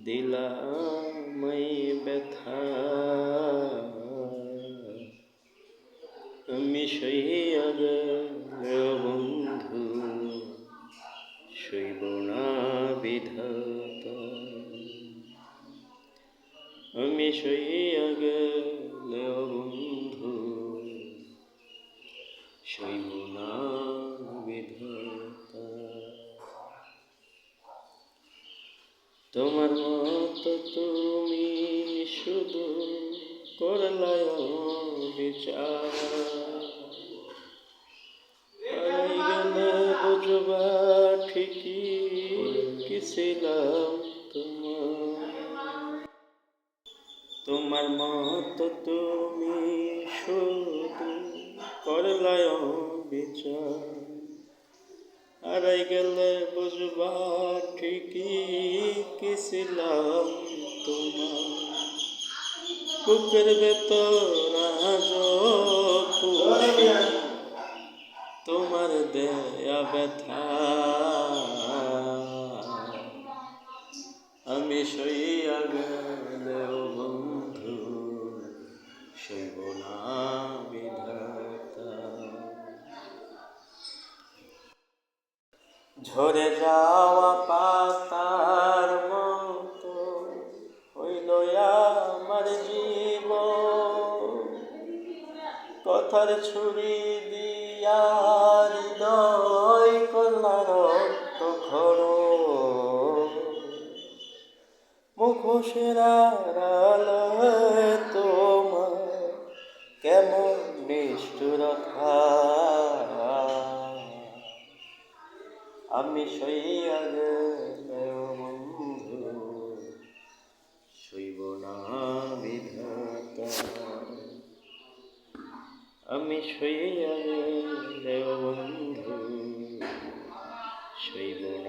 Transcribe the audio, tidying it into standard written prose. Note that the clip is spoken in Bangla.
দিলাম এই ব্যথা আমি সইয়া গেলেও বন্ধু সইব না বিধাতা আমি সইয়া গেলেও বন্ধু সইব না বিধাতা তোমার মতো তুমি শুধু করলাই বিচার গেলে বুঝবা ঠিকই কি ছিলাম তোমার মতো তুমি শুধু করলাই বিচার হারাই গেলে বুঝবা ঠিকই কি ছিলাম বুকের ভেতর আজ তোমার দেয়া ব্যথা আমি সইয়া গেলেও বন্ধু সইব না বিধাতা ঝরে যাওয়া পাতার মতো হইল আমার জীবন কথার ছুরি দিয়া হৃদয় করলা রক্ত খরণ মুখোশের আড়ালে তোমার কেমন নিষ্ঠুরতা আমি সইয়া গেলেও বন্ধু সইব না বিধাতা আমি সইয়া গেলেও বন্ধু সইব না